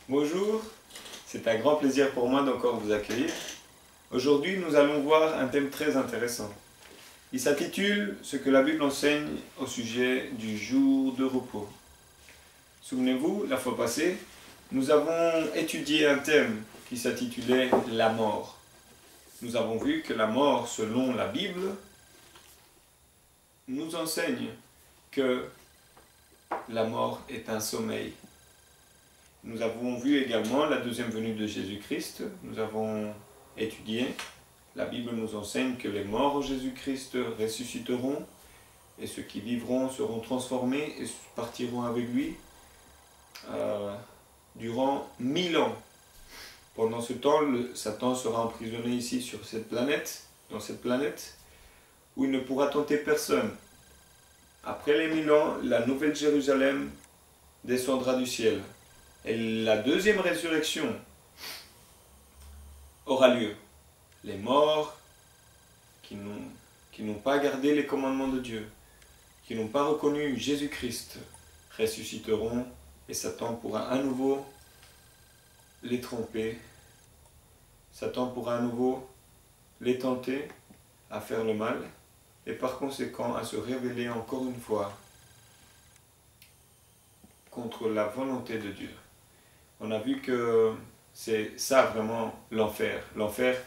Bonjour, c'est un grand plaisir pour moi d'encore vous accueillir. Aujourd'hui, nous allons voir un thème très intéressant. Il s'intitule « Ce que la Bible enseigne au sujet du jour de repos ». Souvenez-vous, la fois passée, nous avons étudié un thème qui s'intitulait « La mort ». Nous avons vu que la mort, selon la Bible, nous enseigne que la mort est un sommeil. Nous avons vu également la deuxième venue de Jésus-Christ. Nous avons étudié. La Bible nous enseigne que les morts en Jésus-Christ ressusciteront et ceux qui vivront seront transformés et partiront avec lui durant 1000 ans. Pendant ce temps, Satan sera emprisonné ici sur cette planète, dans cette planète, où il ne pourra tenter personne. Après les 1000 ans, la nouvelle Jérusalem descendra du ciel. Et la deuxième résurrection aura lieu. Les morts qui n'ont pas gardé les commandements de Dieu, qui n'ont pas reconnu Jésus-Christ, ressusciteront et Satan pourra à nouveau les tromper. Satan pourra à nouveau les tenter à faire le mal et par conséquent à se révéler encore une fois contre la volonté de Dieu. On a vu que c'est ça vraiment l'enfer. L'enfer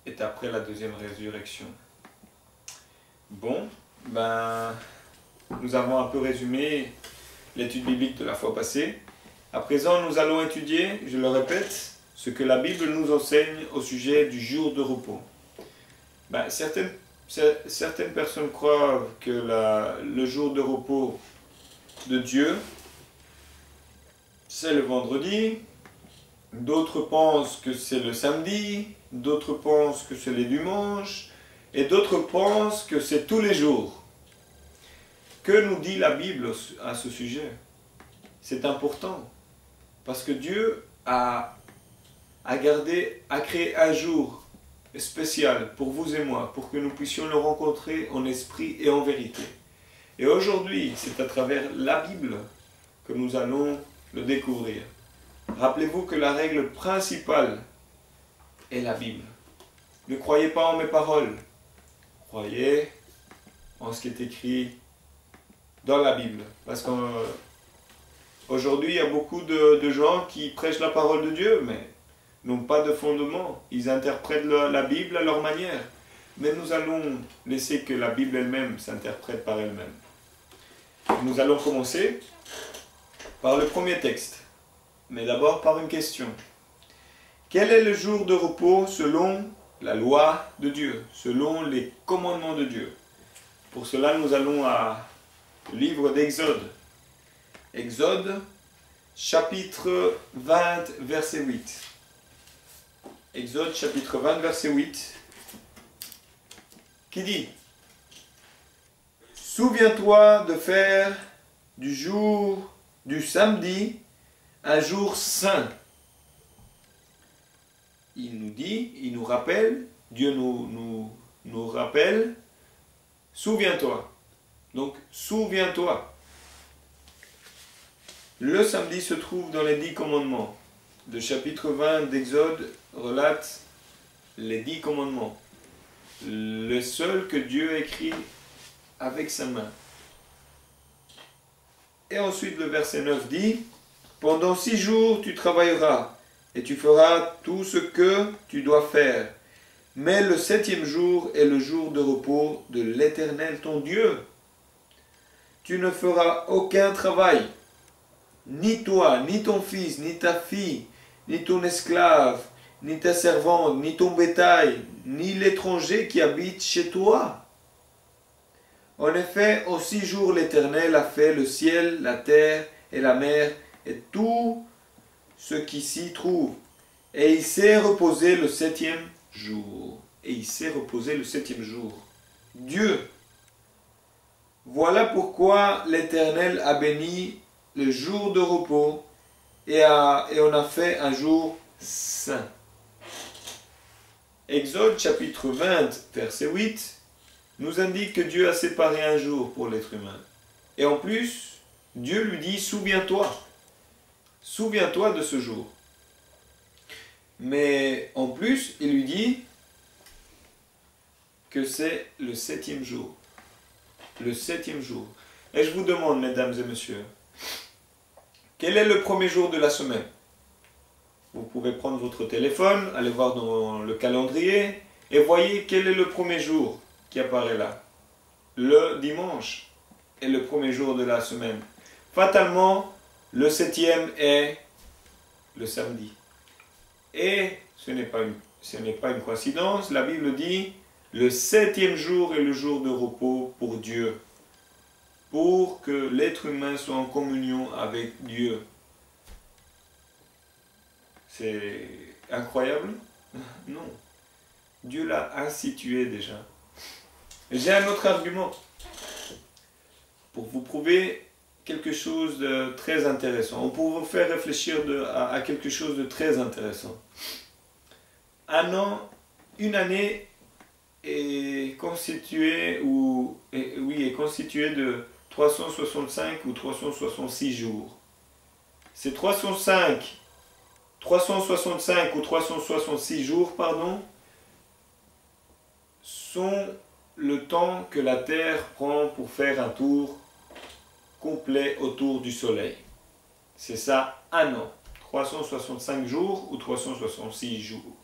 est après la deuxième résurrection. Bon, nous avons un peu résumé l'étude biblique de la fois passée. À présent, nous allons étudier, je le répète, ce que la Bible nous enseigne au sujet du jour de repos. Certaines personnes croient que le jour de repos de Dieu, c'est le vendredi, d'autres pensent que c'est le samedi, d'autres pensent que c'est les dimanches, et d'autres pensent que c'est tous les jours. Que nous dit la Bible à ce sujet? C'est important, parce que Dieu a créé un jour spécial pour vous et moi, pour que nous puissions le rencontrer en esprit et en vérité. Et aujourd'hui, c'est à travers la Bible que nous allons le découvrir. Rappelez-vous que la règle principale est la Bible. Ne croyez pas en mes paroles. Croyez en ce qui est écrit dans la Bible. Parce qu'aujourd'hui, il y a beaucoup de gens qui prêchent la parole de Dieu, mais n'ont pas de fondement. Ils interprètent la Bible à leur manière. Mais nous allons laisser que la Bible elle-même s'interprète par elle-même. Nous allons commencer par le premier texte, mais d'abord par une question. Quel est le jour de repos selon la loi de Dieu, selon les commandements de Dieu? Pour cela, nous allons au livre d'Exode. Exode, chapitre 20, verset 8. Exode, chapitre 20, verset 8, qui dit: Souviens-toi de faire du jour du samedi un jour saint. Il nous dit, il nous rappelle, Dieu nous rappelle, souviens-toi. Donc, souviens-toi. Le samedi se trouve dans les 10 commandements. Le chapitre 20 d'Exode relate les 10 commandements. Le seul que Dieu écrit avec sa main. Et ensuite le verset 9 dit: Pendant 6 jours tu travailleras, et tu feras tout ce que tu dois faire. Mais le 7e jour est le jour de repos de l'Éternel ton Dieu. Tu ne feras aucun travail, ni toi, ni ton fils, ni ta fille, ni ton esclave, ni ta servante, ni ton bétail, ni l'étranger qui habite chez toi. En effet, en 6 jours l'Éternel a fait le ciel, la terre et la mer et tout ce qui s'y trouve. Et il s'est reposé le 7e jour. Et il s'est reposé le 7e jour. Dieu. Voilà pourquoi l'Éternel a béni le jour de repos et on a fait un jour saint. Exode chapitre 20, verset 8, nous indique que Dieu a séparé un jour pour l'être humain. Et en plus, Dieu lui dit: souviens-toi. souviens-toi de ce jour. Mais en plus, il lui dit que c'est le 7e jour. Le 7e jour. Et je vous demande, mesdames et messieurs, quel est le premier jour de la semaine? Vous pouvez prendre votre téléphone, aller voir dans le calendrier et voyez quel est le premier jour qui apparaît là. Le dimanche est le premier jour de la semaine. Fatalement, le 7e est le samedi. Et ce n'est pas une coïncidence, la Bible dit le 7e jour est le jour de repos pour Dieu, pour que l'être humain soit en communion avec Dieu. C'est incroyable? Non. Dieu l'a institué déjà. J'ai un autre argument pour vous prouver quelque chose de très intéressant. On peut vous faire réfléchir à quelque chose de très intéressant. Une année est constituée de 365 ou 366 jours. Ces 365 ou 366 jours, sont le temps que la Terre prend pour faire un tour complet autour du Soleil. C'est ça, un an. 365 jours ou 366 jours.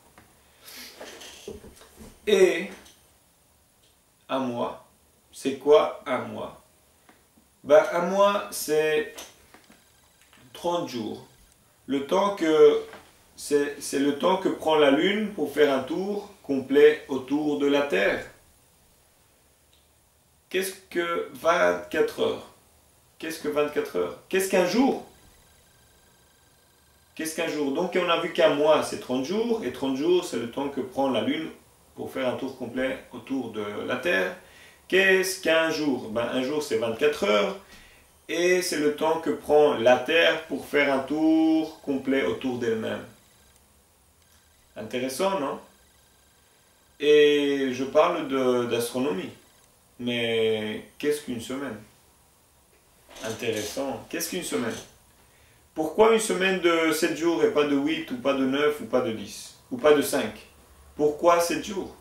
Et un mois, c'est quoi un mois? Un mois, c'est 30 jours. C'est le temps que prend la Lune pour faire un tour complet autour de la Terre. Qu'est-ce que 24 heures? Qu'est-ce que 24 heures? Qu'est-ce qu'un jour? Qu'est-ce qu'un jour? Donc on a vu qu'un mois c'est 30 jours, et 30 jours c'est le temps que prend la Lune pour faire un tour complet autour de la Terre. Qu'est-ce qu'un jour? Un jour c'est 24 heures, et c'est le temps que prend la Terre pour faire un tour complet autour d'elle-même. Intéressant, non? Et je parle d'astronomie. Mais qu'est-ce qu'une semaine? Intéressant. Qu'est-ce qu'une semaine? Pourquoi une semaine de 7 jours et pas de 8 ou pas de 9 ou pas de 10 ou pas de 5? Pourquoi 7 jours?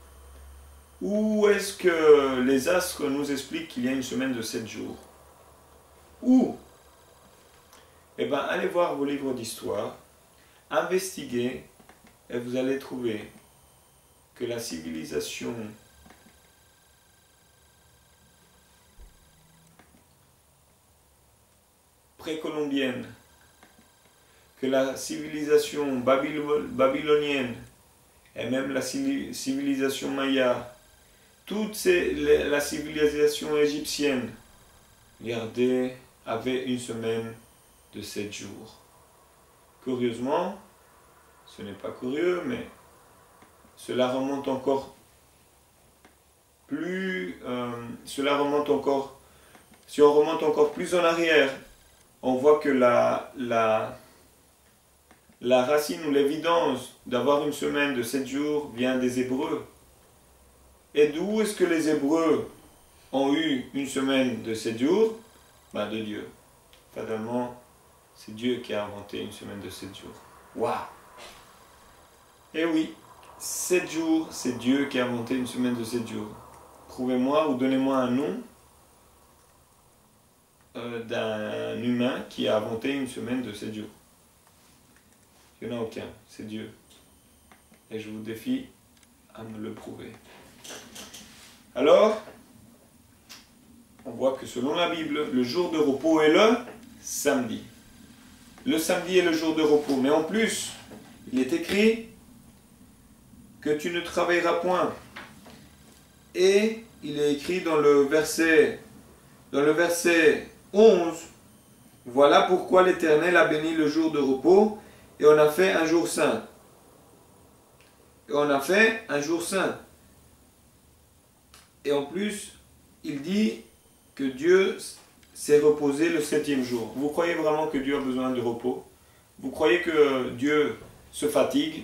Où est-ce que les astres nous expliquent qu'il y a une semaine de 7 jours? Où? Eh bien, allez voir vos livres d'histoire, investiguez, et vous allez trouver que la civilisation précolombienne, que la civilisation babylonienne, et même la civilisation maya, la civilisation égyptienne, regardez, avait une semaine de 7 jours. Curieusement, ce n'est pas curieux, mais cela remonte encore plus... si on remonte encore plus en arrière, on voit que la racine ou l'évidence d'avoir une semaine de 7 jours vient des Hébreux. Et d'où est-ce que les Hébreux ont eu une semaine de 7 jours? De Dieu. Fatalement, c'est Dieu qui a inventé une semaine de 7 jours. Waouh! Eh oui, 7 jours, c'est Dieu qui a inventé une semaine de 7 jours. Prouvez-moi ou donnez-moi un nom d'un humain qui a inventé une semaine de 7 jours. Il n'y en a aucun, c'est Dieu. Et je vous défie à me le prouver. Alors, on voit que selon la Bible, le jour de repos est le samedi. Le samedi est le jour de repos. Mais en plus, il est écrit que tu ne travailleras point. Et il est écrit dans le verset 11, voilà pourquoi l'Éternel a béni le jour de repos et on a fait un jour saint. Et on a fait un jour saint. Et en plus, il dit que Dieu s'est reposé le 7e jour. Vous croyez vraiment que Dieu a besoin de repos? Vous croyez que Dieu se fatigue?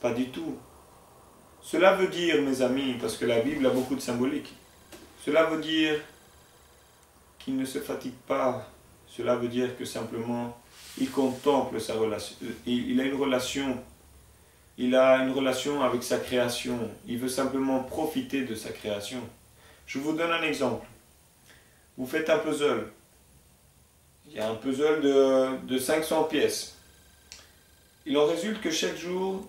Pas du tout. Cela veut dire, mes amis, parce que la Bible a beaucoup de symbolique, cela veut dire qu'il ne se fatigue pas. Cela veut dire que simplement il contemple sa relation, il a une relation avec sa création, il veut simplement profiter de sa création. Je vous donne un exemple. Vous faites un puzzle. Il y a un puzzle de 500 pièces. Il en résulte que chaque jour,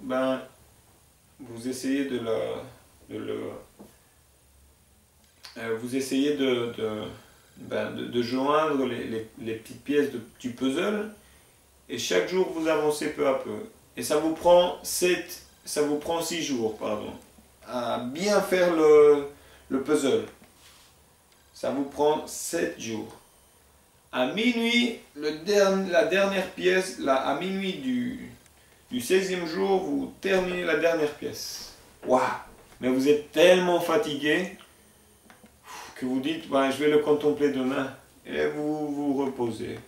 vous essayez vous essayez de joindre les petites pièces du puzzle, et chaque jour vous avancez peu à peu. Et ça vous prend 6 jours, pardon, à bien faire le puzzle. Ça vous prend 7 jours. À minuit, la dernière pièce, à minuit du 16e jour, vous terminez la dernière pièce. Waouh! Mais vous êtes tellement fatigué que vous dites, je vais le contempler demain. Et vous vous reposez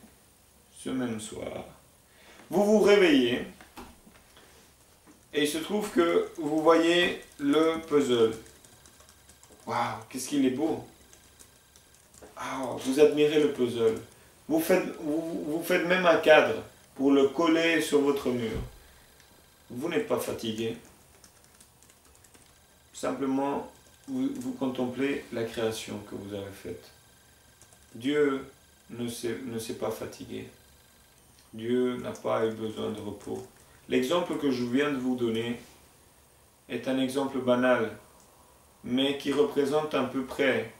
ce même soir. Vous vous réveillez. Et il se trouve que vous voyez le puzzle. Waouh, qu'est-ce qu'il est beau! Vous admirez le puzzle. Vous faites même un cadre pour le coller sur votre mur. Vous n'êtes pas fatigué. Simplement, vous contemplez la création que vous avez faite. Dieu ne s'est pas fatigué. Dieu n'a pas eu besoin de repos. L'exemple que je viens de vous donner est un exemple banal, mais qui représente à peu près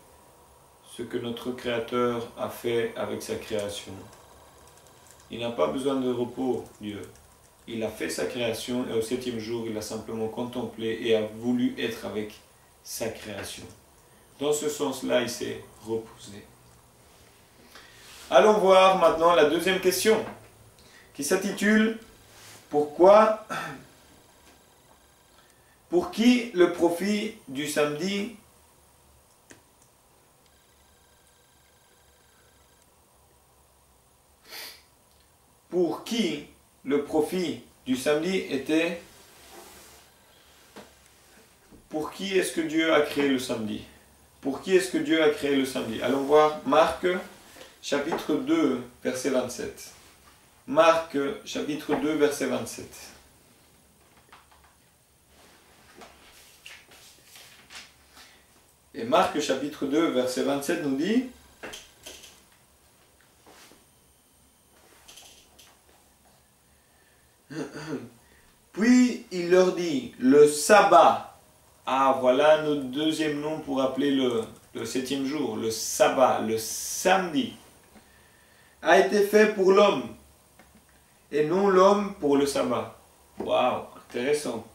ce que notre Créateur a fait avec sa création. Il n'a pas besoin de repos, Dieu. Il a fait sa création et au 7e jour, il a simplement contemplé et a voulu être avec sa création. Dans ce sens-là, il s'est reposé. Allons voir maintenant la deuxième question, qui s'intitule « Pourquoi, pour qui le profit du samedi ? Pour qui le profit du samedi était... Pour qui est-ce que Dieu a créé le samedi? Pour qui est-ce que Dieu a créé le samedi? Allons voir Marc, chapitre 2, verset 27. Marc, chapitre 2, verset 27. Et Marc, chapitre 2, verset 27 nous dit... Puis il leur dit, le sabbat. Voilà notre deuxième nom pour appeler le 7e jour. Le sabbat, le samedi, a été fait pour l'homme et non l'homme pour le sabbat. Waouh, intéressant.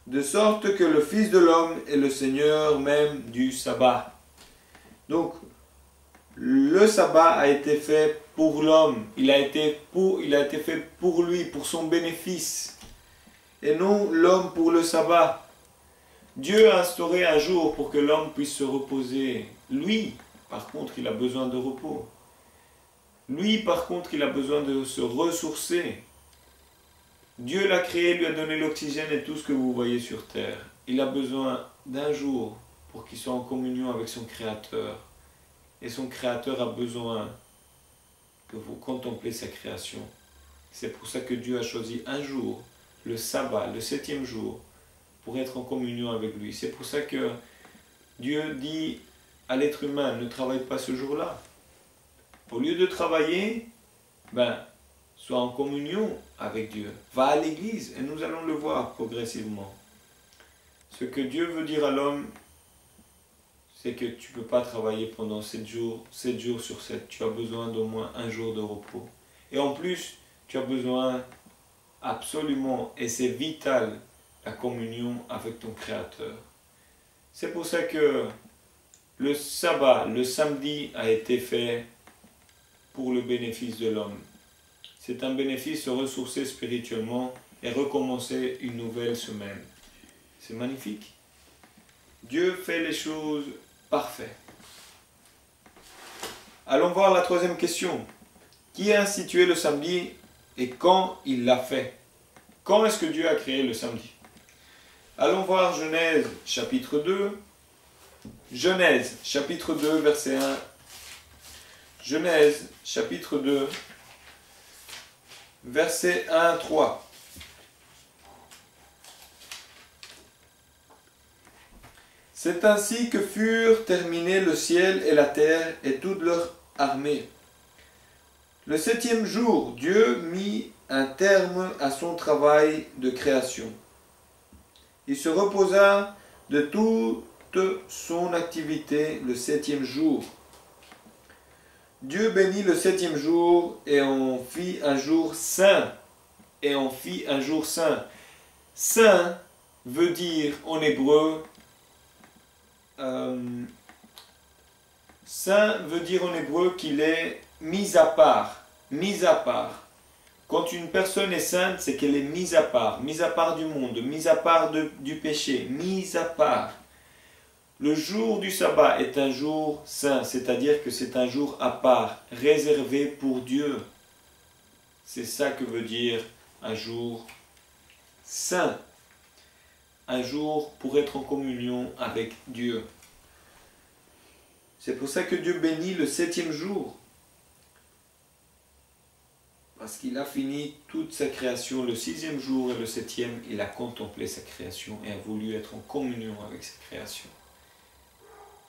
De sorte que le Fils de l'homme est le Seigneur même du sabbat. Donc, le sabbat a été fait pour l'homme. Il a été fait pour lui, pour son bénéfice. Et non l'homme pour le sabbat. Dieu a instauré un jour pour que l'homme puisse se reposer. Lui, par contre, il a besoin de repos. Lui, par contre, il a besoin de se ressourcer. Dieu l'a créé, lui a donné l'oxygène et tout ce que vous voyez sur terre. Il a besoin d'un jour pour qu'il soit en communion avec son Créateur. Et son Créateur a besoin que vous contemplez sa création. C'est pour ça que Dieu a choisi un jour, le sabbat, le 7e jour, pour être en communion avec lui. C'est pour ça que Dieu dit à l'être humain, ne travaille pas ce jour-là. Au lieu de travailler, sois en communion avec Dieu. Va à l'église et nous allons le voir progressivement. Ce que Dieu veut dire à l'homme, c'est que tu ne peux pas travailler pendant 7 jours sur 7. Tu as besoin d'au moins un jour de repos. Et en plus, tu as besoin absolument, et c'est vital, la communion avec ton Créateur. C'est pour ça que le sabbat, le samedi, a été fait pour le bénéfice de l'homme. C'est un bénéfice de se ressourcer spirituellement et recommencer une nouvelle semaine. C'est magnifique. Dieu fait les choses parfaites. Allons voir la troisième question. Qui a institué le samedi et quand il l'a fait? Quand est-ce que Dieu a créé le samedi? Allons voir Genèse chapitre 2. Genèse chapitre 2 verset 1. Genèse, chapitre 2, versets 1 à 3. C'est ainsi que furent terminés le ciel et la terre et toute leur armée. Le septième jour, Dieu mit un terme à son travail de création. Il se reposa de toute son activité le septième jour. Dieu bénit le septième jour et en fit un jour saint. Et en fit un jour saint. Saint veut dire en hébreu saint veut dire en hébreu qu'il est mis à part. Mis à part. Quand une personne est sainte, c'est qu'elle est mise à part du monde, mise à part du péché, mise à part. Le jour du sabbat est un jour saint, c'est-à-dire que c'est un jour à part, réservé pour Dieu. C'est ça que veut dire un jour saint. Un jour pour être en communion avec Dieu. C'est pour ça que Dieu bénit le septième jour. Parce qu'il a fini toute sa création le sixième jour et le septième, il a contemplé sa création et a voulu être en communion avec sa création.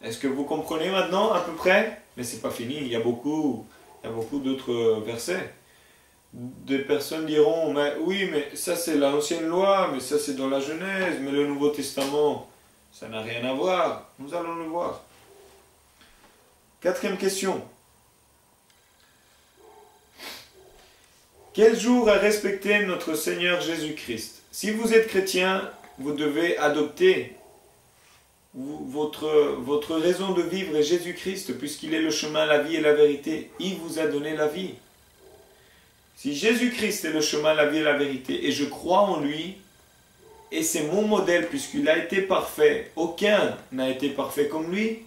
Est-ce que vous comprenez maintenant à peu près? Mais c'est pas fini, il y a beaucoup d'autres versets. Des personnes diront, mais oui, mais ça c'est l'ancienne loi, mais ça c'est dans la Genèse, mais le Nouveau Testament, ça n'a rien à voir. Nous allons le voir. Quatrième question. Quel jour a respecté notre Seigneur Jésus-Christ? Si vous êtes chrétien, vous devez adopter votre raison de vivre est Jésus-Christ, puisqu'il est le chemin, la vie et la vérité. Il vous a donné la vie. Si Jésus-Christ est le chemin, la vie et la vérité, et je crois en lui, et c'est mon modèle, puisqu'il a été parfait, aucun n'a été parfait comme lui,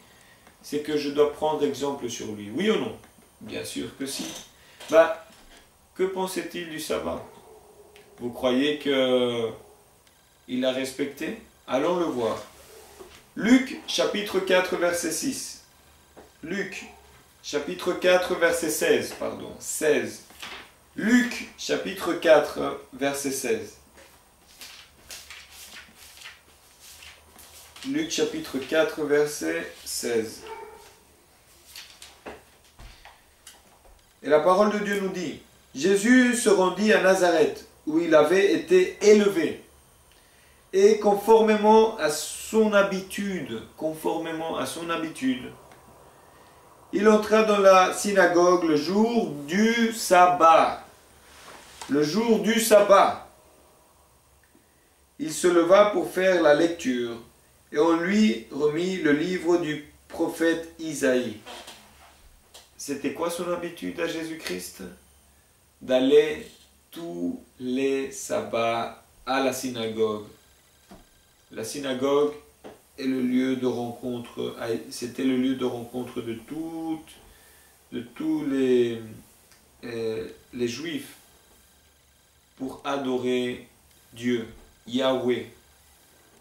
c'est que je dois prendre exemple sur lui. Oui ou non? Bien sûr que si. Que pensait-il du sabbat? Vous croyez qu'il a respecté? Allons le voir. Luc, chapitre 4, verset 6. Luc, chapitre 4, verset 16, pardon, 16. Luc, chapitre 4, verset 16. Luc, chapitre 4, verset 16. Et la parole de Dieu nous dit, Jésus se rendit à Nazareth, où il avait été élevé. Et conformément à son habitude, il entra dans la synagogue le jour du sabbat. Le jour du sabbat. Il se leva pour faire la lecture, et on lui remit le livre du prophète Isaïe. C'était quoi son habitude à Jésus-Christ? D'aller tous les sabbats à la synagogue. La synagogue est le lieu de rencontre, c'était le lieu de rencontre de tous les Juifs pour adorer Dieu, Yahweh,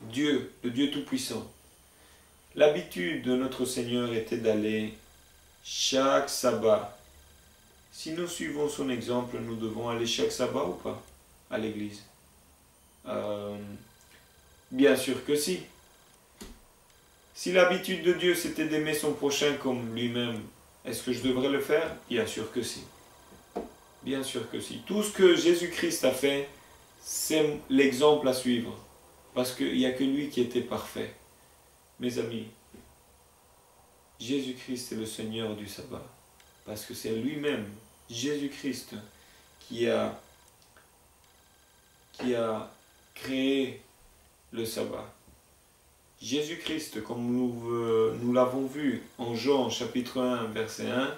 Dieu, le Dieu Tout-Puissant. L'habitude de notre Seigneur était d'aller chaque sabbat. Si nous suivons son exemple, nous devons aller chaque sabbat ou pas à l'église? Bien sûr que si. Si l'habitude de Dieu c'était d'aimer son prochain comme lui-même, est-ce que je devrais le faire? Bien sûr que si. Bien sûr que si. Tout ce que Jésus-Christ a fait, c'est l'exemple à suivre. Parce qu'il n'y a que lui qui était parfait. Mes amis, Jésus-Christ est le Seigneur du sabbat. Parce que c'est lui-même, Jésus-Christ, qui a créé le sabbat. Jésus-Christ, comme nous l'avons vu en Jean chapitre 1, verset 1,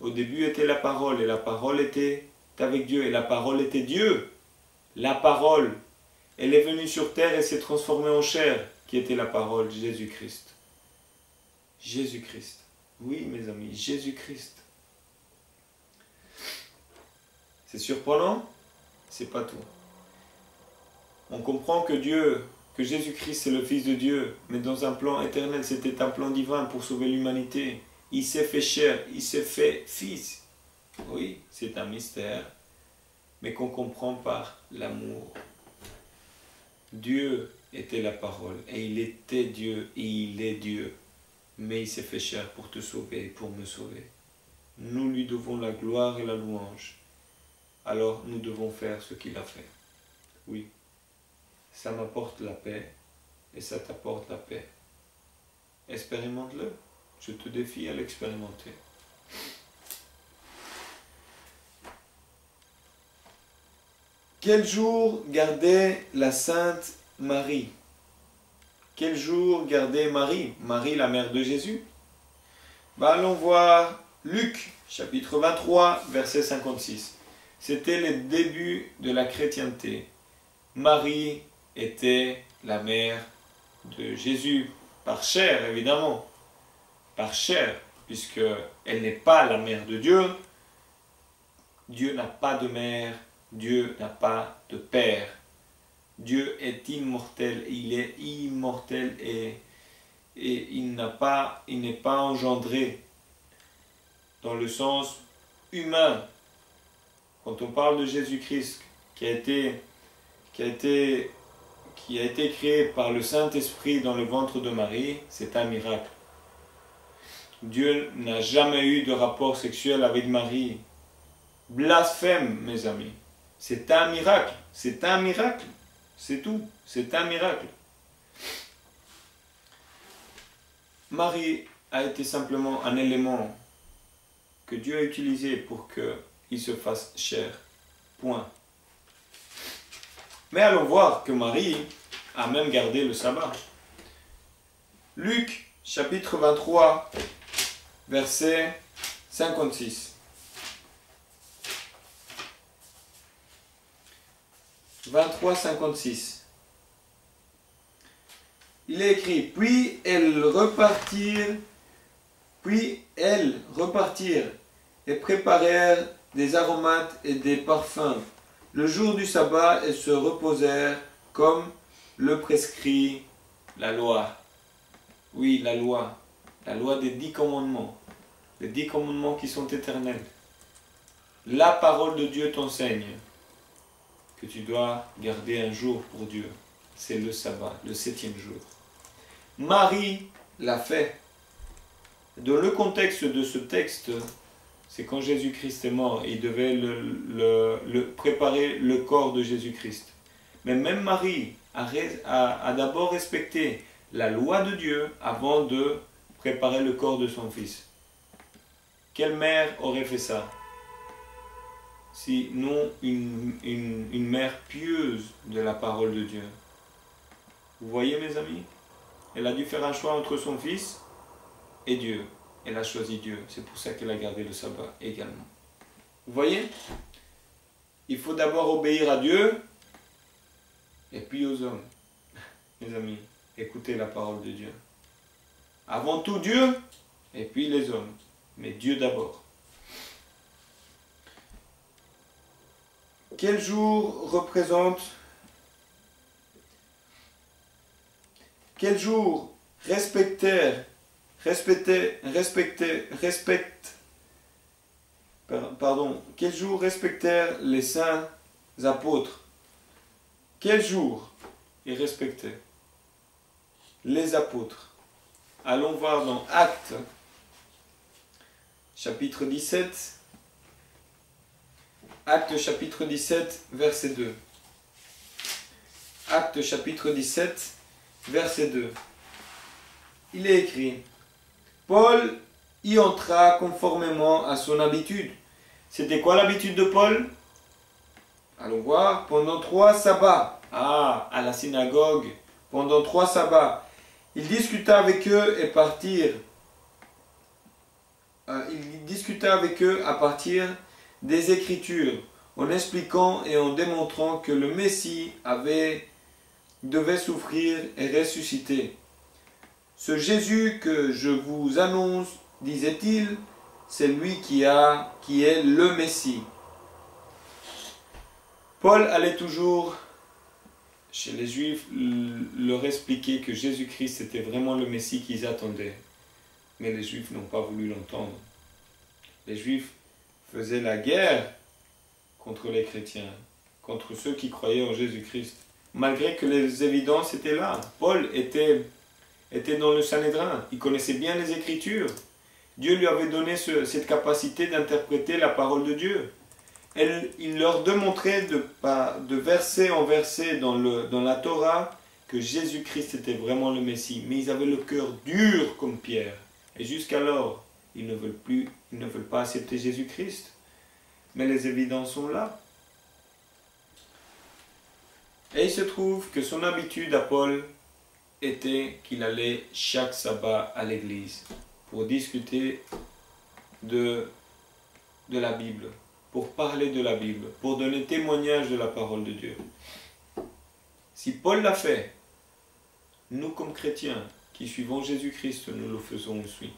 au début était la parole, et la parole était avec Dieu, et la parole était Dieu. La parole, elle est venue sur terre et s'est transformée en chair, qui était la parole, Jésus-Christ. Jésus-Christ. Oui, mes amis, Jésus-Christ. C'est surprenant? C'est pas tout. On comprend que Jésus-Christ est le Fils de Dieu, mais dans un plan éternel, c'était un plan divin pour sauver l'humanité. il s'est fait chair, il s'est fait fils. Oui, c'est un mystère, mais qu'on comprend par l'amour. Dieu était la parole, et il était Dieu, et il est Dieu. Mais il s'est fait chair pour te sauver, pour me sauver. Nous lui devons la gloire et la louange. Alors nous devons faire ce qu'il a fait. Oui, ça m'apporte la paix, et ça t'apporte la paix. Expérimente-le. Je te défie à l'expérimenter. Quel jour gardait la Sainte Marie? Quel jour gardait Marie? Marie, la mère de Jésus? Allons voir Luc, chapitre 23, verset 56. C'était le début de la chrétienté. Marie était la mère de Jésus, par chair évidemment, par chair, puisque elle n'est pas la mère de Dieu. Dieu n'a pas de mère, Dieu n'a pas de père. Dieu est immortel, il est immortel et il n'est pas engendré dans le sens humain. Quand on parle de Jésus-Christ qui a été créé par le Saint-Esprit dans le ventre de Marie, c'est un miracle. Dieu n'a jamais eu de rapport sexuel avec Marie. Blasphème, mes amis. C'est un miracle. C'est un miracle. C'est tout. C'est un miracle. Marie a été simplement un élément que Dieu a utilisé pour qu'il se fasse chair. Point. Mais allons voir que Marie a même gardé le sabbat. Luc, chapitre 23, verset 56. 23, 56. Il est écrit, puis elles repartirent et préparèrent des aromates et des parfums. Le jour du sabbat, elles se reposèrent comme le prescrit la loi. Oui, la loi des 10 commandements. Les 10 commandements qui sont éternels. La parole de Dieu t'enseigne que tu dois garder un jour pour Dieu. C'est le sabbat, le 7e jour. Marie l'a fait. Dans le contexte de ce texte, c'est quand Jésus-Christ est mort, il devait préparer le corps de Jésus-Christ. Mais même Marie a d'abord respecté la loi de Dieu avant de préparer le corps de son fils. Quelle mère aurait fait ça? Sinon une mère pieuse de la parole de Dieu. Vous voyez mes amis? Elle a dû faire un choix entre son fils et Dieu. Elle a choisi Dieu. C'est pour ça qu'elle a gardé le sabbat également. Vous voyez? Il faut d'abord obéir à Dieu et puis aux hommes. Mes amis, écoutez la parole de Dieu. Avant tout Dieu et puis les hommes. Mais Dieu d'abord. Quel jour représente... Quel jour respecte quel jour respectèrent les saints apôtres? Quel jour ils respectaient les apôtres? Allons voir dans Actes, chapitre 17. Actes, chapitre 17, verset 2. Actes, chapitre 17, verset 2. Il est écrit, Paul y entra conformément à son habitude. C'était quoi l'habitude de Paul? Allons voir, pendant 3 sabbats. À la synagogue, pendant 3 sabbats. Il discuta avec eux et il discuta avec eux à partir des Écritures, en expliquant et en démontrant que le Messie devait souffrir et ressusciter. Ce Jésus que je vous annonce, disait-il, c'est lui qui est le Messie. Paul allait toujours chez les Juifs leur expliquer que Jésus-Christ était vraiment le Messie qu'ils attendaient. Mais les Juifs n'ont pas voulu l'entendre. Les Juifs faisaient la guerre contre les chrétiens, contre ceux qui croyaient en Jésus-Christ. Malgré que les évidences étaient là. Paul était dans le Sanhédrin. Il connaissait bien les Écritures. Dieu lui avait donné cette capacité d'interpréter la parole de Dieu. Il leur démontrait de verset en verset dans la Torah que Jésus-Christ était vraiment le Messie. Mais ils avaient le cœur dur comme pierre. Et jusqu'alors, ils ne veulent pas accepter Jésus-Christ. Mais les évidences sont là. Et il se trouve que son habitude à Paul était qu'il allait chaque sabbat à l'église pour discuter de la Bible, pour parler de la Bible, pour donner témoignage de la parole de Dieu. Si Paul l'a fait, nous comme chrétiens qui suivons Jésus-Christ, nous le faisons aussi.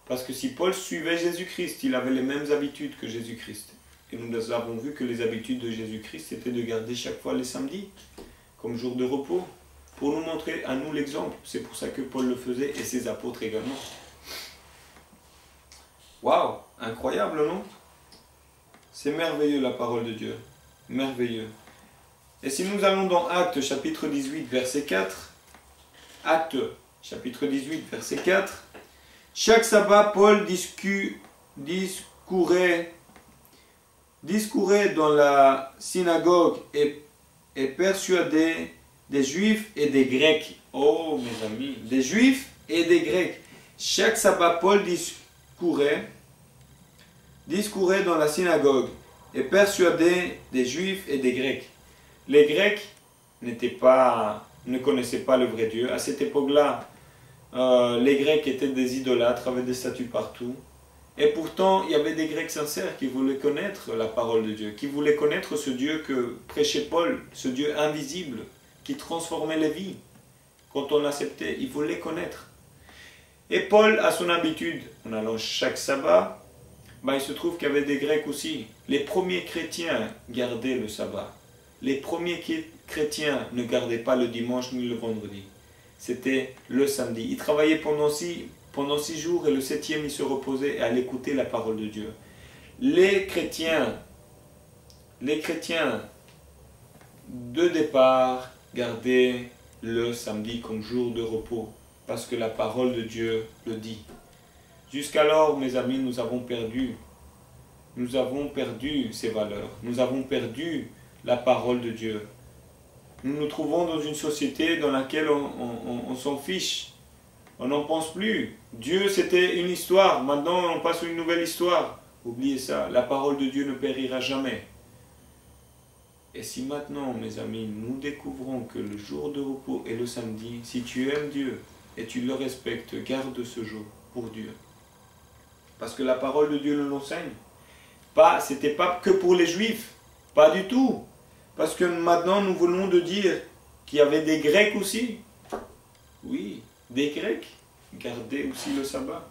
Parce que si Paul suivait Jésus-Christ, il avait les mêmes habitudes que Jésus-Christ. Et nous avons vu que les habitudes de Jésus-Christ étaient de garder chaque fois les samedis comme jour de repos, pour nous montrer à nous l'exemple. C'est pour ça que Paul le faisait et ses apôtres également. Waouh, incroyable, non? C'est merveilleux la parole de Dieu, merveilleux. Et si nous allons dans Actes chapitre 18 verset 4, Actes chapitre 18 verset 4, chaque sabbat Paul discourait dans la synagogue et persuadait des Juifs et des Grecs. Oh mes amis, des Juifs et des Grecs. Chaque sabbat Paul discourait dans la synagogue et persuadait des Juifs et des Grecs. Les Grecs ne connaissaient pas le vrai Dieu. À cette époque-là, les Grecs étaient des idolâtres, avaient des statues partout. Et pourtant, il y avait des Grecs sincères qui voulaient connaître la parole de Dieu, qui voulaient connaître ce Dieu que prêchait Paul, ce Dieu invisible, qui transformait les vies. Quand on l'acceptait, ils voulaient connaître. Et Paul, à son habitude, en allant chaque sabbat, il se trouve qu'il y avait des Grecs aussi. Les premiers chrétiens gardaient le sabbat. Les premiers chrétiens ne gardaient pas le dimanche ni le vendredi. C'était le samedi. Ils travaillaient pendant 6 jours et le 7e, ils se reposaient et allaient écouter la parole de Dieu. Les chrétiens de départ gardaient le samedi comme jour de repos parce que la parole de Dieu le dit. Jusqu'alors, mes amis, nous avons perdu ces valeurs. Nous avons perdu la parole de Dieu. Nous nous trouvons dans une société dans laquelle on s'en fiche. On n'en pense plus. Dieu, c'était une histoire. Maintenant, on passe à une nouvelle histoire. Oubliez ça. La parole de Dieu ne périra jamais. Et si maintenant, mes amis, nous découvrons que le jour de repos est le samedi, si tu aimes Dieu et tu le respectes, garde ce jour pour Dieu. Parce que la parole de Dieu nous l'enseigne. C'était pas que pour les Juifs. Pas du tout. Parce que maintenant, nous voulons de dire qu'il y avait des Grecs aussi. Oui, des Grecs gardaient aussi le sabbat.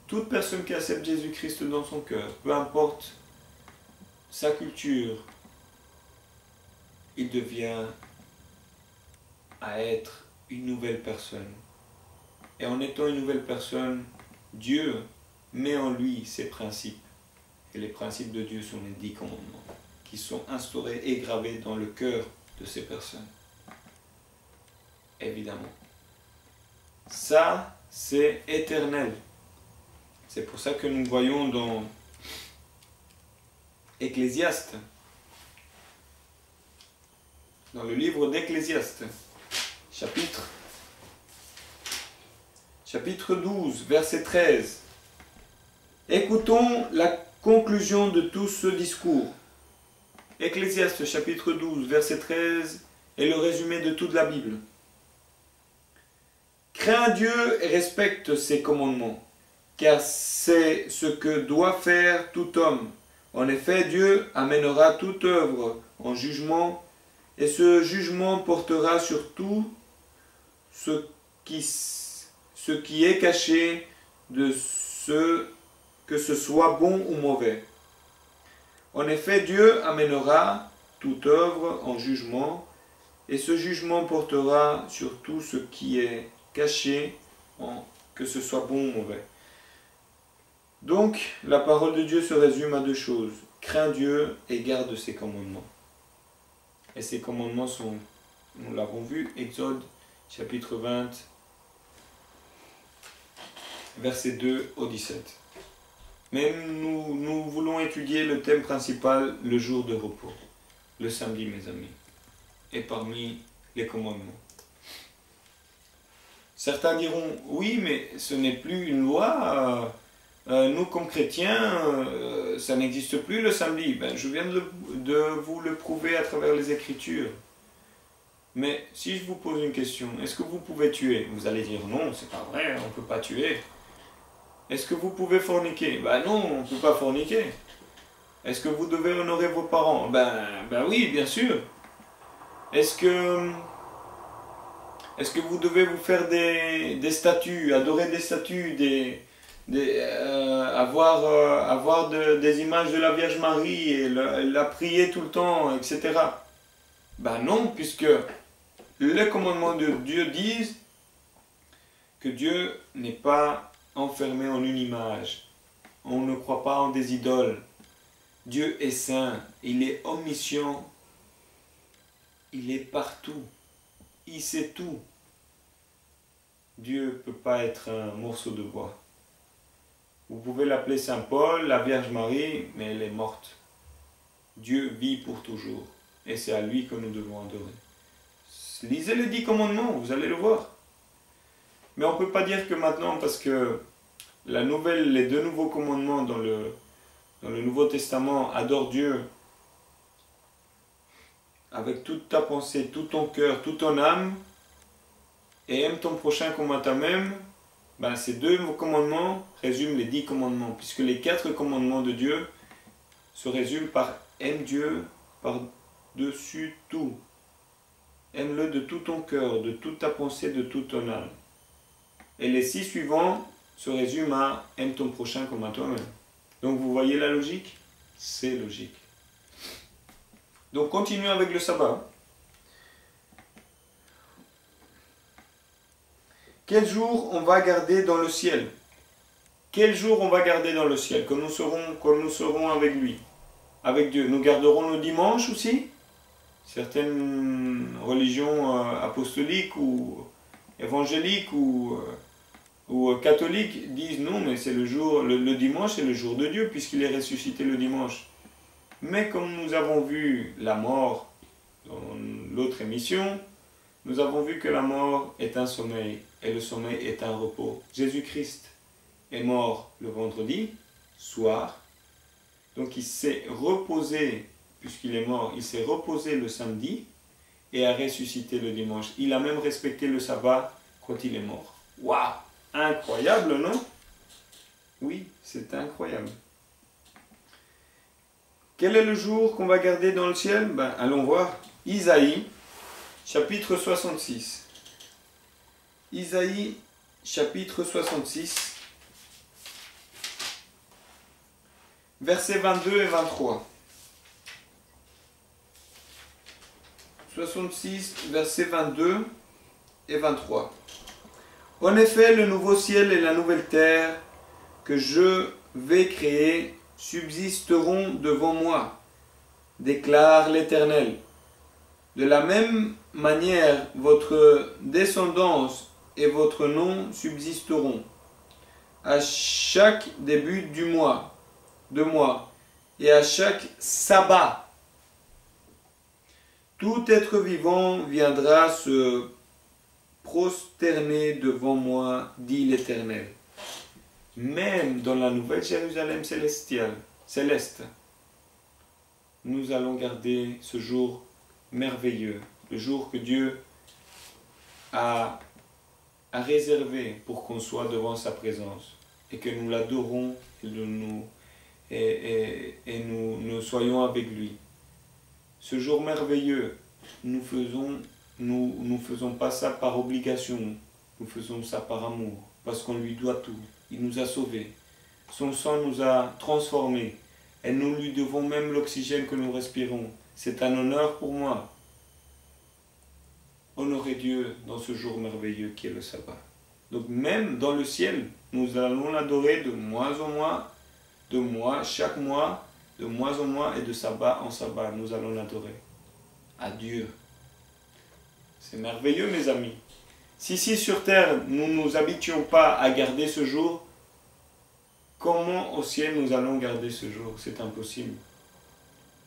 Toute personne qui accepte Jésus-Christ dans son cœur, peu importe sa culture, il devient à être une nouvelle personne. Et en étant une nouvelle personne, Dieu met en lui ses principes. Et les principes de Dieu sont les 10 commandements, qui sont instaurés et gravés dans le cœur de ces personnes. Évidemment. Ça, c'est éternel. C'est pour ça que nous voyons dans Ecclésiaste, dans le livre d'Ecclésiaste, chapitre 12, verset 13. Écoutons la conclusion de tout ce discours. Ecclésiaste, chapitre 12, verset 13, est le résumé de toute la Bible. Crains Dieu et respecte ses commandements, car c'est ce que doit faire tout homme. En effet, Dieu amènera toute œuvre en jugement, et ce jugement portera sur tout ce qui est caché de ce que ce soit bon ou mauvais. En effet, Dieu amènera toute œuvre en jugement, et ce jugement portera sur tout ce qui est caché, que ce soit bon ou mauvais. Donc, la parole de Dieu se résume à deux choses. Crains Dieu et garde ses commandements. Et ces commandements sont, nous l'avons vu, Exode chapitre 20, versets 2 au 17. Mais nous voulons étudier le thème principal, le jour de repos, le samedi, mes amis, et parmi les commandements. Certains diront, oui, mais ce n'est plus une loi. Nous, comme chrétiens, ça n'existe plus le samedi. Ben, je viens de vous le prouver à travers les Écritures. Mais si je vous pose une question, est-ce que vous pouvez tuer? Vous allez dire, non, c'est pas vrai, on ne peut pas tuer. Est-ce que vous pouvez forniquer? Ben non, on ne peut pas forniquer. Est-ce que vous devez honorer vos parents? Ben oui, bien sûr. Est-ce que vous devez vous faire des statues, adorer des statues, avoir des images de la Vierge Marie et la prier tout le temps, etc. Ben non, puisque les commandements de Dieu disent que Dieu n'est pas enfermé en une image. On ne croit pas en des idoles. Dieu est saint, il est omniscient, il est partout, il sait tout. Dieu ne peut pas être un morceau de bois. Vous pouvez l'appeler Saint Paul, la Vierge Marie, mais elle est morte. Dieu vit pour toujours, et c'est à lui que nous devons adorer. Lisez les 10 commandements, vous allez le voir. Mais on ne peut pas dire que maintenant, parce que les 2 nouveaux commandements dans le Nouveau Testament, adore Dieu avec toute ta pensée, tout ton cœur, toute ton âme, et aime ton prochain comme à toi-même. Ben, ces 2 commandements résument les 10 commandements, puisque les 4 commandements de Dieu se résument par aime Dieu par-dessus tout. Aime-le de tout ton cœur, de toute ta pensée, de toute ton âme. Et les 6 suivants se résument à aime ton prochain comme à toi-même. Donc vous voyez la logique? C'est logique. Donc continuons avec le sabbat. Quel jour on va garder dans le ciel? Quel jour on va garder dans le ciel, comme nous serons avec lui, avec Dieu? Nous garderons le dimanche aussi? Certaines religions apostoliques ou évangéliques ou catholiques disent non, mais c'est le dimanche, c'est le jour de Dieu, puisqu'il est ressuscité le dimanche. Mais comme nous avons vu la mort dans l'autre émission, nous avons vu que la mort est un sommeil et le sommeil est un repos. Jésus-Christ est mort le vendredi soir, donc il s'est reposé, puisqu'il est mort, il s'est reposé le samedi et a ressuscité le dimanche. Il a même respecté le sabbat quand il est mort. Waouh! Incroyable, non? Oui, c'est incroyable. Quel est le jour qu'on va garder dans le ciel? Ben, allons voir. Isaïe, chapitre 66. Isaïe, chapitre 66, versets 22 et 23. 66, versets 22 et 23. En effet, le nouveau ciel et la nouvelle terre que je vais créer subsisteront devant moi, déclare l'Éternel. De la même manière, votre descendance et votre nom subsisteront à chaque début de mois, et à chaque sabbat. Tout être vivant viendra se prosterner devant moi, dit l'Éternel. Même dans la nouvelle Jérusalem céleste, nous allons garder ce jour merveilleux, le jour que Dieu a réservé pour qu'on soit devant sa présence et que nous l'adorons et nous soyons avec lui. Ce jour merveilleux, nous faisons pas ça par obligation, nous faisons ça par amour, parce qu'on lui doit tout. Il nous a sauvés, son sang nous a transformés, et nous lui devons même l'oxygène que nous respirons. C'est un honneur pour moi. Honorez Dieu dans ce jour merveilleux qui est le sabbat. Donc même dans le ciel, nous allons l'adorer de mois en mois, chaque mois, de mois en mois et de sabbat en sabbat. Nous allons l'adorer. À Dieu. C'est merveilleux, mes amis. Si ici sur terre, nous ne nous habituons pas à garder ce jour, comment au ciel nous allons garder ce jour? C'est impossible.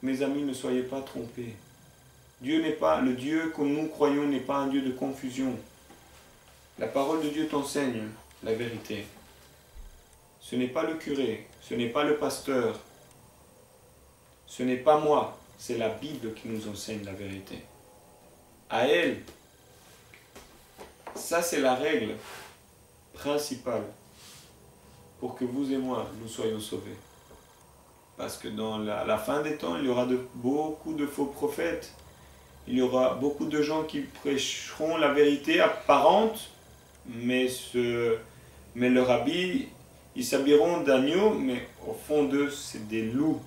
Mes amis, ne soyez pas trompés. Dieu n'est pas, le Dieu que nous croyons n'est pas un Dieu de confusion. La parole de Dieu t'enseigne la vérité. Ce n'est pas le curé, ce n'est pas le pasteur, ce n'est pas moi, c'est la Bible qui nous enseigne la vérité. À elle, ça c'est la règle principale pour que vous et moi, nous soyons sauvés. Parce que dans la fin des temps, il y aura beaucoup de faux prophètes. Il y aura beaucoup de gens qui prêcheront la vérité apparente, mais leur habit, ils s'habilleront d'agneau, mais au fond d'eux, c'est des loups.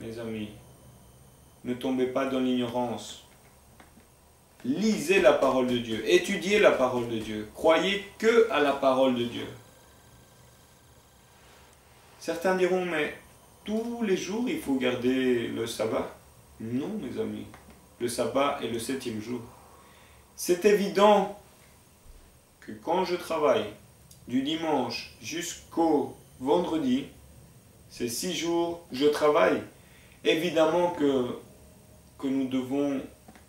Mes amis, ne tombez pas dans l'ignorance. Lisez la parole de Dieu, étudiez la parole de Dieu, croyez que à la parole de Dieu. Certains diront, mais tous les jours, il faut garder le sabbat. Non, mes amis, le sabbat est le 7e jour. C'est évident que quand je travaille du dimanche jusqu'au vendredi, ces 6 jours, je travaille. Évidemment que nous devons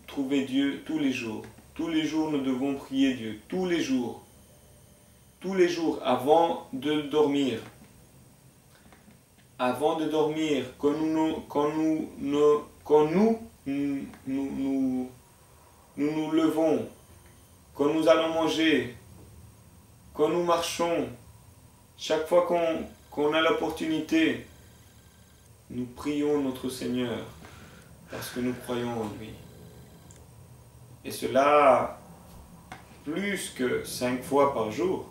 trouver Dieu tous les jours. Tous les jours, nous devons prier Dieu. Tous les jours. Tous les jours, avant de dormir. Avant de dormir, quand nous nous levons, quand nous allons manger, quand nous marchons, chaque fois qu'on a l'opportunité, nous prions notre Seigneur parce que nous croyons en lui. Et cela plus que 5 fois par jour.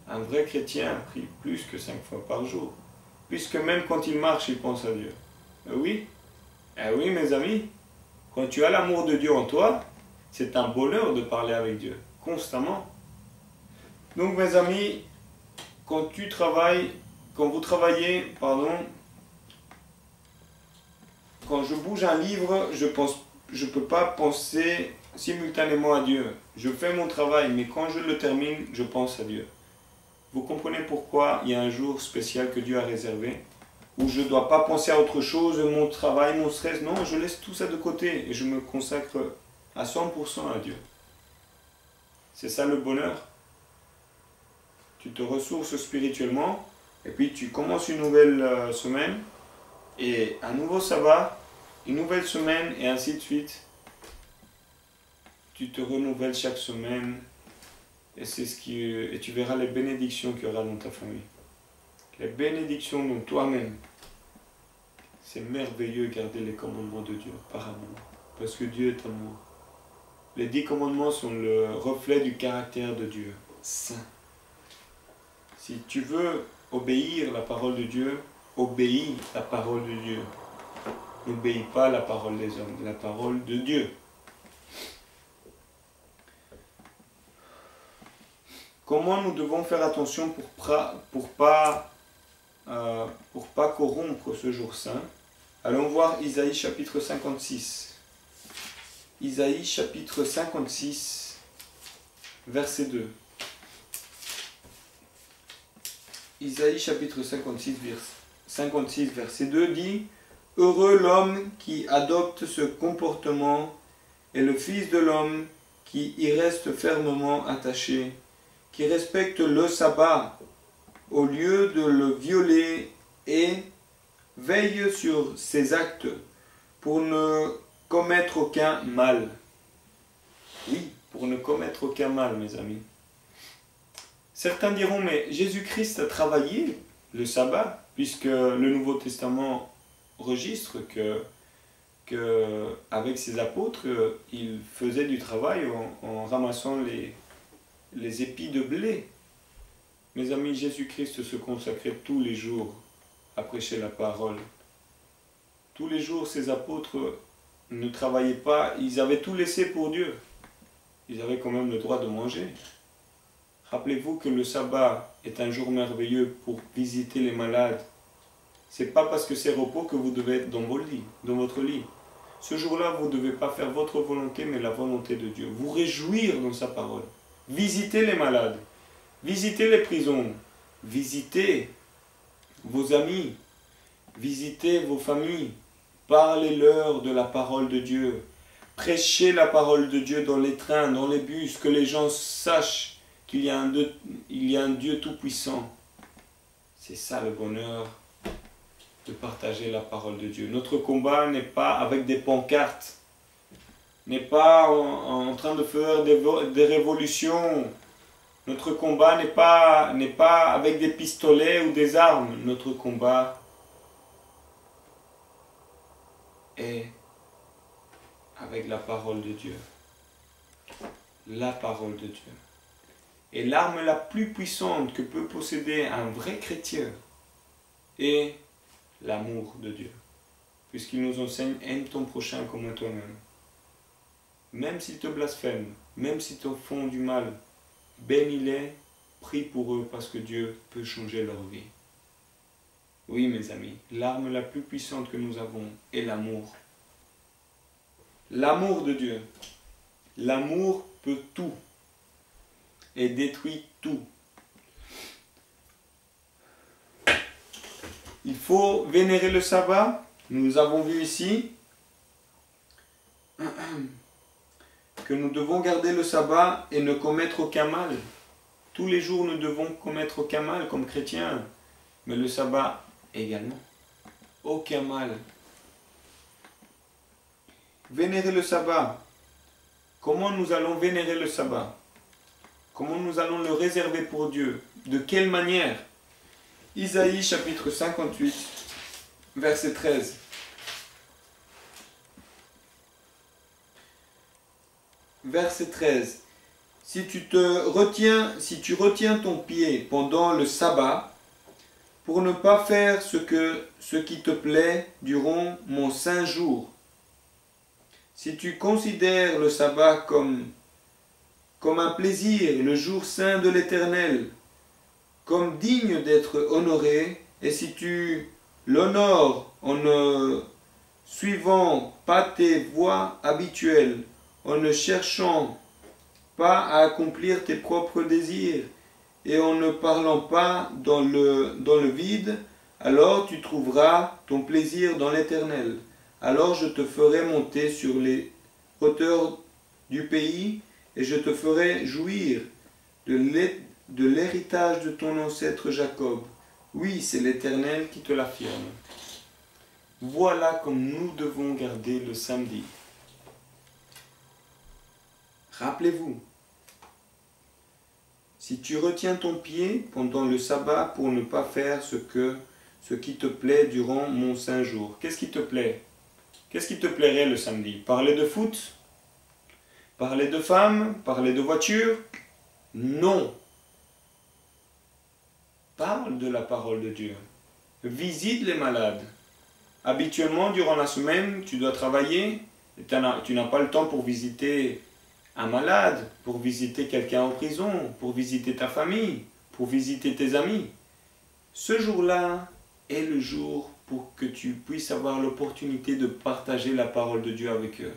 Un vrai chrétien prie plus que 5 fois par jour. Puisque même quand il marche, il pense à Dieu. Oui, oui mes amis, quand tu as l'amour de Dieu en toi, c'est un bonheur de parler avec Dieu, constamment. Donc mes amis, quand vous travaillez, quand je bouge un livre, je ne peux pas penser simultanément à Dieu. Je fais mon travail, mais quand je le termine, je pense à Dieu. Vous comprenez pourquoi il y a un jour spécial que Dieu a réservé, où je ne dois pas penser à autre chose, mon travail, mon stress. Non, je laisse tout ça de côté et je me consacre à 100% à Dieu. C'est ça le bonheur. Tu te ressources spirituellement et puis tu commences une nouvelle semaine et un nouveau sabbat, une nouvelle semaine et ainsi de suite. Tu te renouvelles chaque semaine. Et tu verras les bénédictions qu'il y aura dans ta famille. Les bénédictions dans toi-même. C'est merveilleux de garder les commandements de Dieu par amour. Parce que Dieu est amour. Les 10 commandements sont le reflet du caractère de Dieu. Saint. Si tu veux obéir la parole de Dieu, obéis la parole de Dieu. N'obéis pas la parole des hommes, la parole de Dieu. Comment nous devons faire attention pour pas corrompre ce jour saint? Allons voir Isaïe chapitre 56. Isaïe chapitre 56, verset 2. Isaïe chapitre 56, verset 2 dit « Heureux l'homme qui adopte ce comportement et le Fils de l'homme qui y reste fermement attaché, qui respecte le sabbat au lieu de le violer et veille sur ses actes pour ne commettre aucun mal. » Oui, pour ne commettre aucun mal, mes amis. Certains diront, mais Jésus-Christ a travaillé le sabbat, puisque le Nouveau Testament registre que avec ses apôtres, il faisait du travail en ramassant les épis de blé. Mes amis, Jésus-Christ se consacrait tous les jours à prêcher la parole. Tous les jours, ses apôtres ne travaillaient pas, ils avaient tout laissé pour Dieu. Ils avaient quand même le droit de manger. Rappelez-vous que le sabbat est un jour merveilleux pour visiter les malades. Ce n'est pas parce que c'est repos que vous devez être dans votre lit. Ce jour-là, vous ne devez pas faire votre volonté, mais la volonté de Dieu. Vous réjouir dans sa parole. Visitez les malades. Visitez les prisons. Visitez vos amis. Visitez vos familles. Parlez-leur de la parole de Dieu. Prêchez la parole de Dieu dans les trains, dans les bus, que les gens sachent qu'il y a un Dieu tout-puissant. C'est ça le bonheur de partager la parole de Dieu. Notre combat n'est pas avec des pancartes, n'est pas en train de faire des révolutions. Notre combat n'est pas avec des pistolets ou des armes. Notre combat est avec la parole de Dieu. La parole de Dieu. Et l'arme la plus puissante que peut posséder un vrai chrétien est l'amour de Dieu. Puisqu'il nous enseigne, aime ton prochain comme toi-même. Même s'ils te blasphèment, même s'ils te font du mal, bénis-les, prie pour eux parce que Dieu peut changer leur vie. Oui, mes amis, l'arme la plus puissante que nous avons est l'amour. L'amour de Dieu. L'amour peut tout et détruit tout. Il faut vénérer le sabbat. Nous avons vu ici que nous devons garder le sabbat et ne commettre aucun mal. Tous les jours, nous devons commettre aucun mal comme chrétiens, mais le sabbat également. Aucun mal. Vénérer le sabbat. Comment nous allons vénérer le sabbat? Comment nous allons le réserver pour Dieu? De quelle manière? Isaïe chapitre 58, verset 13. Verset 13. Si tu retiens ton pied pendant le sabbat, pour ne pas faire ce qui te plaît durant mon saint jour, si tu considères le sabbat comme un plaisir, le jour saint de l'Éternel, comme digne d'être honoré, et si tu l'honores en ne suivant pas tes voies habituelles, en ne cherchant pas à accomplir tes propres désirs, et en ne parlant pas dans le vide, alors tu trouveras ton plaisir dans l'Éternel. Alors je te ferai monter sur les hauteurs du pays, et je te ferai jouir de l'héritage de ton ancêtre Jacob. Oui, c'est l'Éternel qui te l'affirme. Voilà comme nous devons garder le samedi. Rappelez-vous, si tu retiens ton pied pendant le sabbat pour ne pas faire ce qui te plaît durant mon saint jour, qu'est-ce qui te plaît? Qu'est-ce qui te plairait le samedi? Parler de foot? Parler de femmes? Parler de voiture? Non. Parle de la parole de Dieu. Visite les malades. Habituellement, durant la semaine, tu dois travailler. Et tu n'as pas le temps pour visiter un malade, pour visiter quelqu'un en prison, pour visiter ta famille, pour visiter tes amis. Ce jour-là est le jour pour que tu puisses avoir l'opportunité de partager la parole de Dieu avec eux.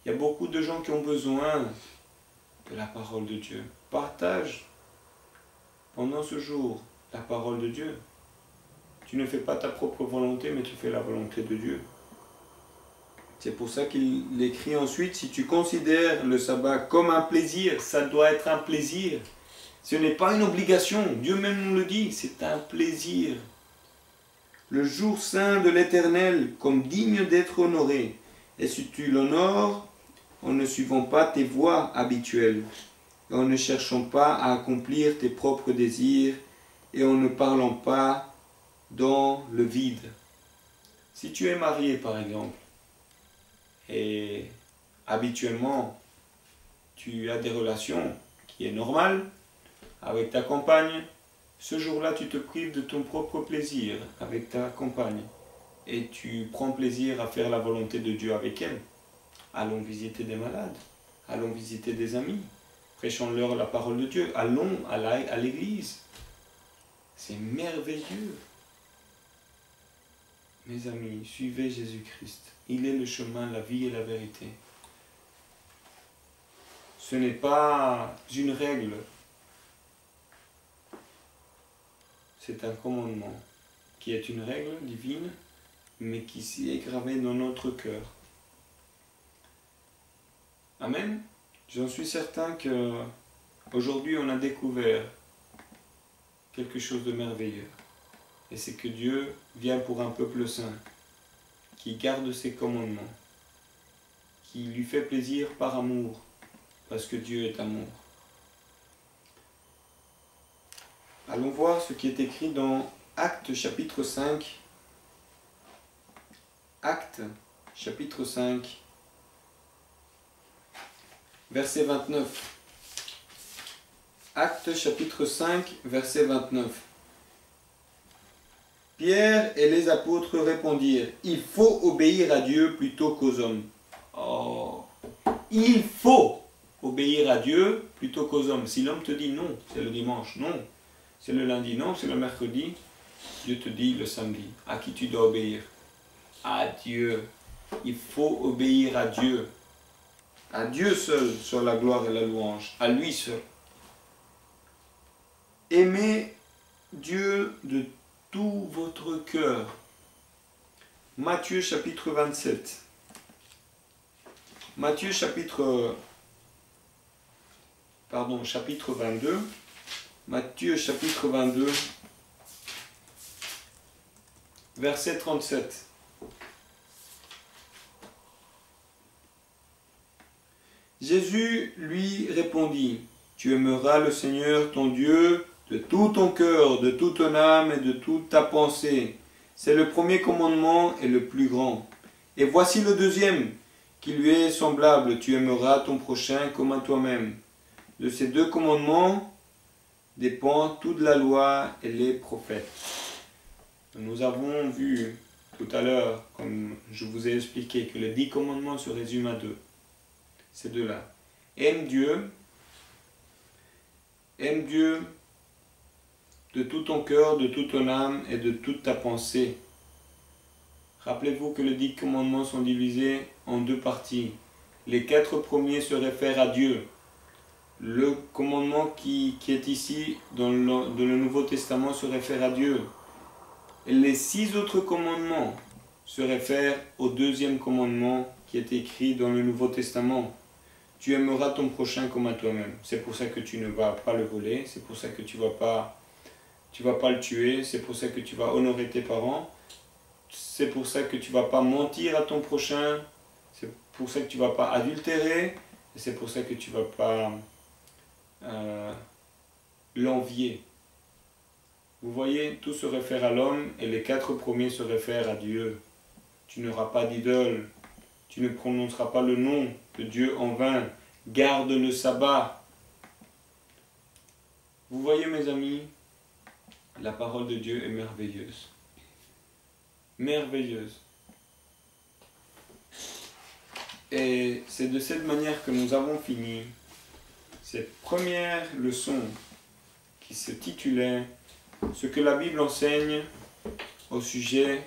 Il y a beaucoup de gens qui ont besoin de la parole de Dieu. Partage pendant ce jour la parole de Dieu. Tu ne fais pas ta propre volonté, mais tu fais la volonté de Dieu. C'est pour ça qu'il écrit ensuite, si tu considères le sabbat comme un plaisir, ça doit être un plaisir. Ce n'est pas une obligation. Dieu même nous le dit, c'est un plaisir. Le jour saint de l'Éternel, comme digne d'être honoré. Et si tu l'honores, en ne suivant pas tes voies habituelles, et en ne cherchant pas à accomplir tes propres désirs, et en ne parlant pas dans le vide. Si tu es marié, par exemple, et habituellement, tu as des relations qui est normales avec ta compagne, ce jour-là, tu te prives de ton propre plaisir avec ta compagne et tu prends plaisir à faire la volonté de Dieu avec elle. Allons visiter des malades, allons visiter des amis, prêchons-leur la parole de Dieu, allons à l'église. C'est merveilleux. Mes amis, suivez Jésus-Christ. Il est le chemin, la vie et la vérité. Ce n'est pas une règle. C'est un commandement qui est une règle divine, mais qui s'y est gravé dans notre cœur. Amen. J'en suis certain que aujourd'hui on a découvert quelque chose de merveilleux. Et c'est que Dieu vient pour un peuple saint, qui garde ses commandements, qui lui fait plaisir par amour, parce que Dieu est amour. Allons voir ce qui est écrit dans Actes chapitre 5. Actes chapitre 5, verset 29. Actes chapitre 5, verset 29. Pierre et les apôtres répondirent, « Il faut obéir à Dieu plutôt qu'aux hommes. » Oh, il faut obéir à Dieu plutôt qu'aux hommes. Si l'homme te dit non, c'est le dimanche, non. C'est le lundi, non, c'est le mercredi. Dieu te dit le samedi. À qui tu dois obéir? À Dieu. Il faut obéir à Dieu. À Dieu seul soit la gloire et la louange. À lui seul. Aimez Dieu de tout votre cœur. Matthieu chapitre 27. Matthieu chapitre 22. Matthieu chapitre 22, verset 37. Jésus lui répondit, « Tu aimeras le Seigneur ton Dieu de tout ton cœur, de toute ton âme et de toute ta pensée. C'est le premier commandement et le plus grand. Et voici le deuxième, qui lui est semblable, tu aimeras ton prochain comme à toi-même. De ces deux commandements dépend toute la loi et les prophètes. » Nous avons vu tout à l'heure, comme je vous ai expliqué, que les 10 commandements se résument à deux. Ces deux-là. Aime Dieu de tout ton cœur, de toute ton âme et de toute ta pensée. Rappelez-vous que les 10 commandements sont divisés en deux parties. Les 4 premiers se réfèrent à Dieu. Le commandement qui est ici dans le Nouveau Testament se réfère à Dieu. Et les 6 autres commandements se réfèrent au deuxième commandement qui est écrit dans le Nouveau Testament. Tu aimeras ton prochain comme à toi-même. C'est pour ça que tu ne vas pas le voler, c'est pour ça que tu vas pas le tuer, c'est pour ça que tu vas honorer tes parents, c'est pour ça que tu vas pas mentir à ton prochain, c'est pour ça que tu vas pas adultérer, et c'est pour ça que tu vas pas l'envier. Vous voyez, tout se réfère à l'homme et les 4 premiers se réfèrent à Dieu. Tu n'auras pas d'idole, tu ne prononceras pas le nom de Dieu en vain, garde le sabbat. Vous voyez mes amis, la parole de Dieu est merveilleuse. Merveilleuse. Et c'est de cette manière que nous avons fini cette première leçon qui se titulait « Ce que la Bible enseigne au sujet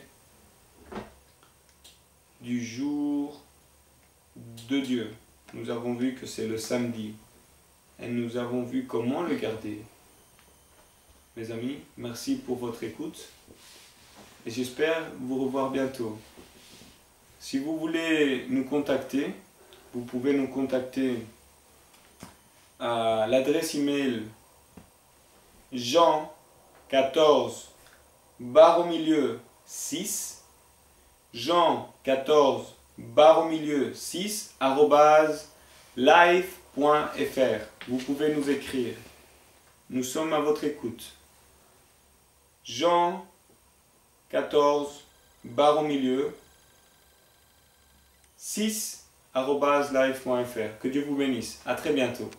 du jour de Dieu ». Nous avons vu que c'est le samedi et nous avons vu comment le garder. Mes amis, merci pour votre écoute et j'espère vous revoir bientôt. Si vous voulez nous contacter, vous pouvez nous contacter à l'adresse email Jean14/6 Jean14/6 @life.fr. Vous pouvez nous écrire. Nous sommes à votre écoute. Jean14/6 @life.fr. Que Dieu vous bénisse. À très bientôt.